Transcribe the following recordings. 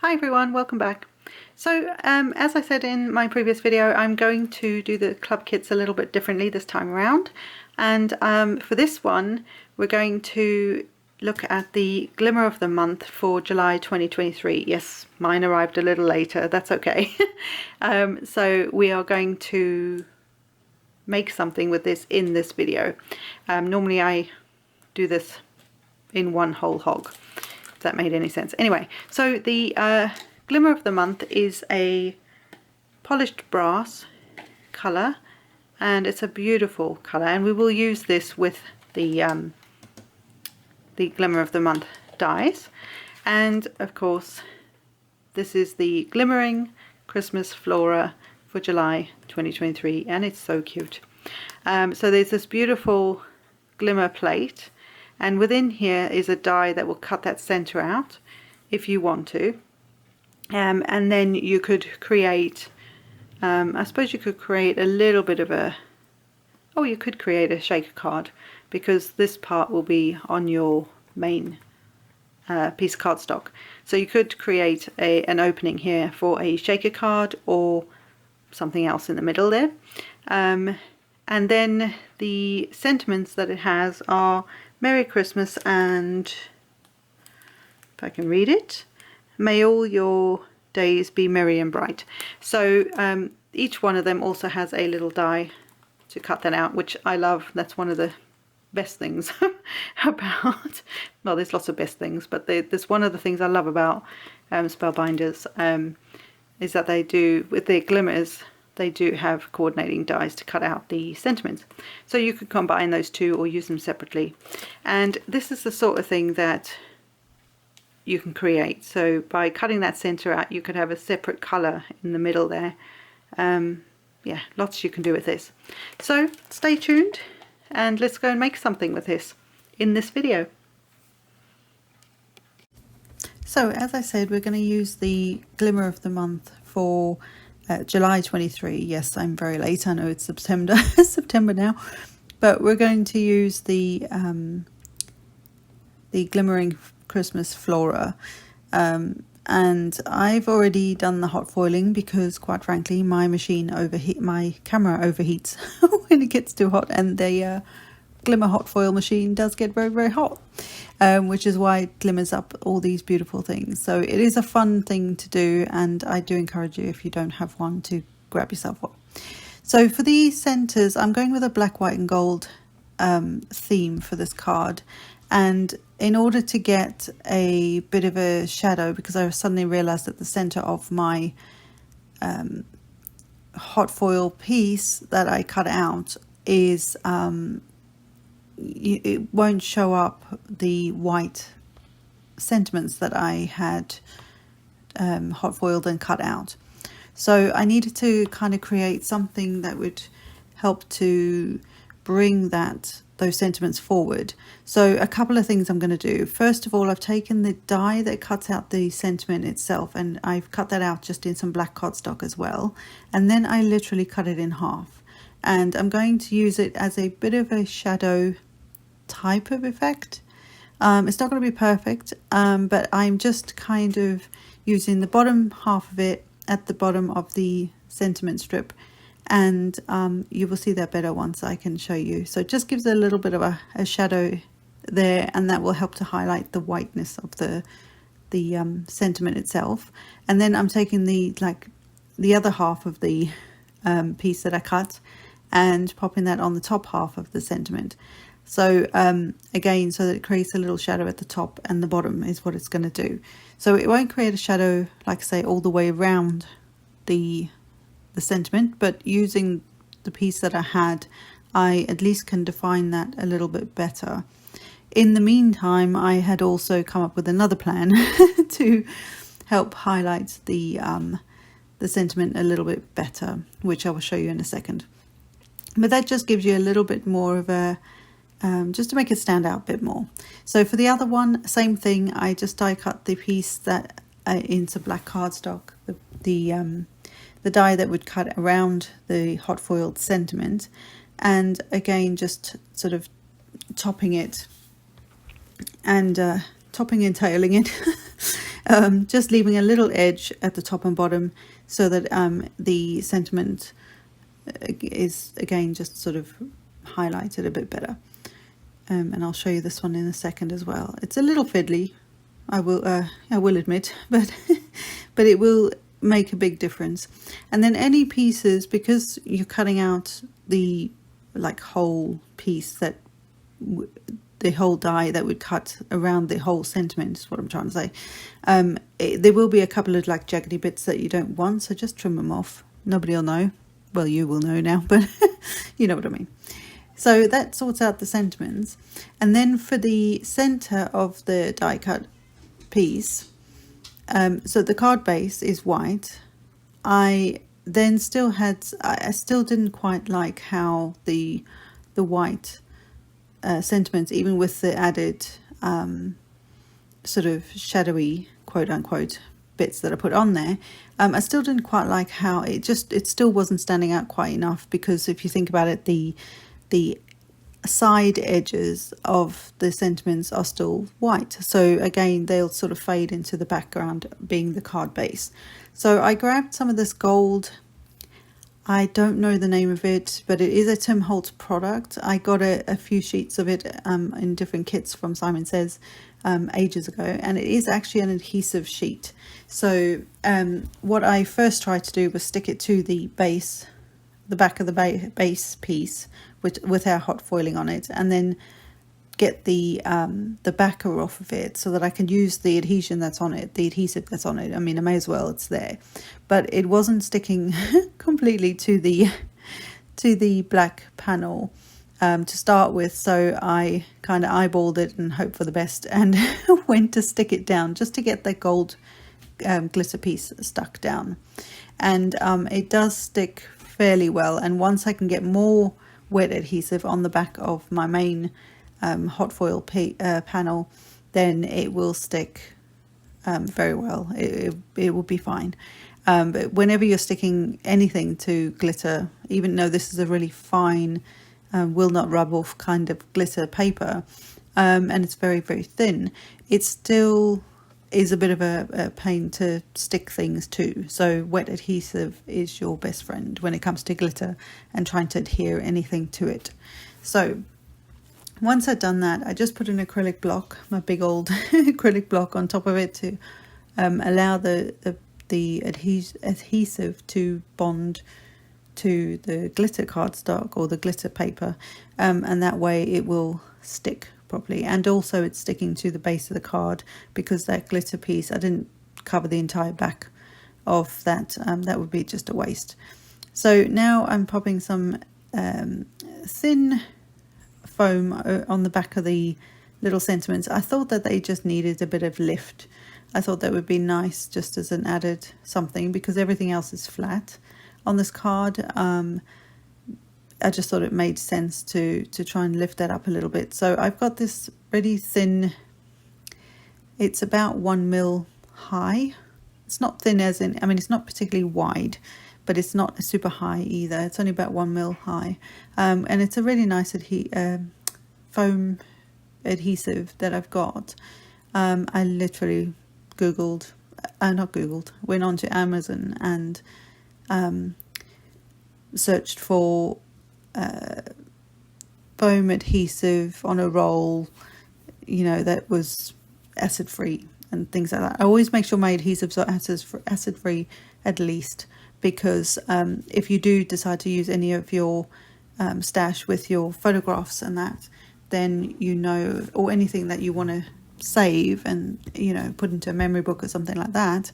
Hi everyone, welcome back. So as I said in my previous video, I'm going to do the club kits a little bit differently this time around, and for this one we're going to look at the Glimmer of the Month for July 2023. Yes, mine arrived a little later, that's okay. So we are going to make something with this in this video. Normally I do this in one whole hog, if that made any sense. Anyway, so the Glimmer of the Month is a polished brass colour, and it's a beautiful colour, and we will use this with the Glimmer of the Month dies. And of course this is the Glimmering Christmas Flora for July 2023, and it's so cute. So there's this beautiful glimmer plate, and within here is a die that will cut that center out if you want to. And then you could create, I suppose you could create a little bit of a, oh, you could create a shaker card, because this part will be on your main piece of cardstock. So you could create an opening here for a shaker card or something else in the middle there. And then the sentiments that it has are Merry Christmas and, if I can read it, may all your days be merry and bright. So each one of them also has a little die to cut that out, which I love. That's one of the best things about, well, there's lots of best things, but there's one of the things I love about Spellbinders is that they do, with their glimmers, they do have coordinating dies to cut out the sentiments. So you could combine those two or use them separately. And this is the sort of thing that you can create. So by cutting that center out, you could have a separate color in the middle there. Yeah, lots you can do with this. So stay tuned and let's go and make something with this in this video. So as I said, we're going to use the Glimmer of the Month for July 23. Yes, I'm very late. I know it's September, September now, but we're going to use the Glimmering Christmas Flora, and I've already done the hot foiling because, quite frankly, my camera overheats when it gets too hot, and the Glimmer hot foil machine does get very, very hot, which is why it glimmers up all these beautiful things. So it is a fun thing to do, and I do encourage you, if you don't have one, to grab yourself one. So for these centers, I'm going with a black, white and gold theme for this card. And in order to get a bit of a shadow, because I suddenly realized that the center of my hot foil piece that I cut out is it won't show up the white sentiments that I had hot foiled and cut out. So I needed to kind of create something that would help to bring those sentiments forward. So a couple of things I'm going to do. First of all, I've taken the die that cuts out the sentiment itself, and I've cut that out just in some black cardstock as well, and then I literally cut it in half, and I'm going to use it as a bit of a shadow type of effect. It's not going to be perfect, but I'm just kind of using the bottom half of it at the bottom of the sentiment strip, and you will see that better once I can show you. So it just gives a little bit of a shadow there, and that will help to highlight the whiteness of the sentiment itself. And then I'm taking the other half of the piece that I cut and popping that on the top half of the sentiment. So again, so that it creates a little shadow at the top and the bottom is what it's going to do. So it won't create a shadow, like I say, all the way around the sentiment, but using the piece that I had, I at least can define that a little bit better. In the meantime, I had also come up with another plan to help highlight the sentiment a little bit better, which I will show you in a second. But that just gives you a little bit more of a just to make it stand out a bit more. So for the other one, same thing. I just die cut the piece that into black cardstock, the die that would cut around the hot foiled sentiment, and again just sort of topping it and topping and tailing it just leaving a little edge at the top and bottom so that the sentiment is again just sort of highlighted a bit better. And I'll show you this one in a second as well. It's a little fiddly, I will admit, but but it will make a big difference. And then any pieces, because you're cutting out the whole piece, that the whole die that would cut around the whole sentiment is what I'm trying to say. There will be a couple of jaggedy bits that you don't want, so just trim them off. Nobody will know. Well, you will know now, but you know what I mean. So that sorts out the sentiments. And then for the center of the die cut piece, so the card base is white. I still didn't quite like how the white sentiments, even with the added sort of shadowy quote unquote bits that I put on there, I still didn't quite like how it still wasn't standing out quite enough, because if you think about it, the side edges of the sentiments are still white, so again they'll sort of fade into the background being the card base. So I grabbed some of this gold. I don't know the name of it, but it is a Tim Holtz product. I got a few sheets of it in different kits from Simon Says ages ago, and it is actually an adhesive sheet. So what I first tried to do was stick it to the base, the back of the base piece with our hot foiling on it, and then get the backer off of it so that I can use the adhesion that's on it, the adhesive that's on it. I mean, I may as well, it's there. But it wasn't sticking completely to the black panel to start with, so I kind of eyeballed it and hoped for the best and went to stick it down just to get that gold glitter piece stuck down. And it does stick fairly well, and once I can get more wet adhesive on the back of my main hot foil panel, then it will stick very well. It will be fine. But whenever you're sticking anything to glitter, even though this is a really fine, will not rub off kind of glitter paper, and it's very, very thin, it still is a bit of a pain to stick things to. So wet adhesive is your best friend when it comes to glitter and trying to adhere anything to it. So once I'd done that, I just put an acrylic block, my big old acrylic block, on top of it to allow the adhesive to bond to the glitter cardstock or the glitter paper, and that way it will stick properly. And also it's sticking to the base of the card, because that glitter piece, I didn't cover the entire back of that. That would be just a waste. So now I'm popping some thin foam on the back of the little sentiments. I thought that they just needed a bit of lift. I thought that would be nice just as an added something, because everything else is flat on this card. I just thought it made sense to try and lift that up a little bit. So I've got this really thin, it's about 1 mil high. It's not thin as in, I mean, it's not particularly wide, but it's not super high either. It's only about 1 mil high. And it's a really nice foam adhesive that I've got. I literally went onto Amazon and searched for foam adhesive on a roll, that was acid free and things like that. I always make sure my adhesives are acid free at least, because if you do decide to use any of your stash with your photographs and that, then or anything that you want to save and put into a memory book or something like that,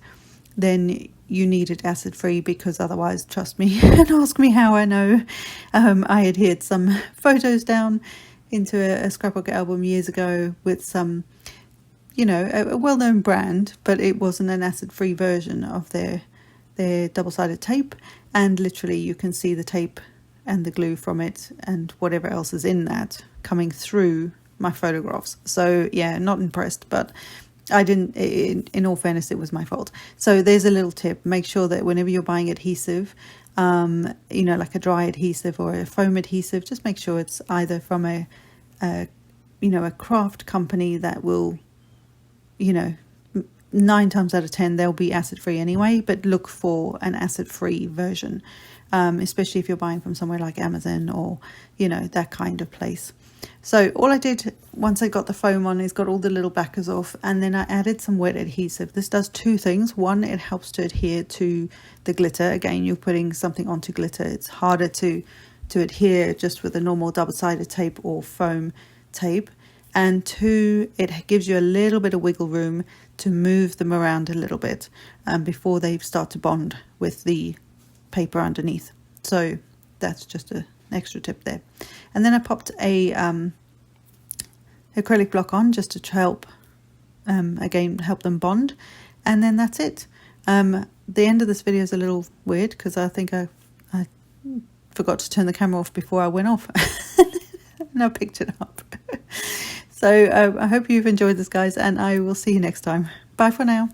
then you need it acid free, because otherwise, trust me and ask me how I know. I adhered some photos down into a scrapbook album years ago with some, a well-known brand, but it wasn't an acid free version of their double-sided tape, and literally you can see the tape and the glue from it and whatever else is in that coming through my photographs. So yeah, not impressed, but I didn't, in all fairness, it was my fault. So there's a little tip: make sure that whenever you're buying adhesive, like a dry adhesive or a foam adhesive, just make sure it's either from a craft company that will, 9 times out of 10 they'll be acid free anyway, but look for an acid free version, especially if you're buying from somewhere like Amazon or, you know, that kind of place. So all I did once I got the foam on is got all the little backers off, and then I added some wet adhesive. This does two things. One, it helps to adhere to the glitter. Again, you're putting something onto glitter. It's harder to adhere just with a normal double-sided tape or foam tape. And two, it gives you a little bit of wiggle room to move them around a little bit before they start to bond with the paper underneath. So that's just an extra tip there. And then I popped a acrylic block on just to help, again, help them bond. And then that's it. The end of this video is a little weird because I think I forgot to turn the camera off before I went off. And I picked it up. So I hope you've enjoyed this, guys, and I will see you next time. Bye for now.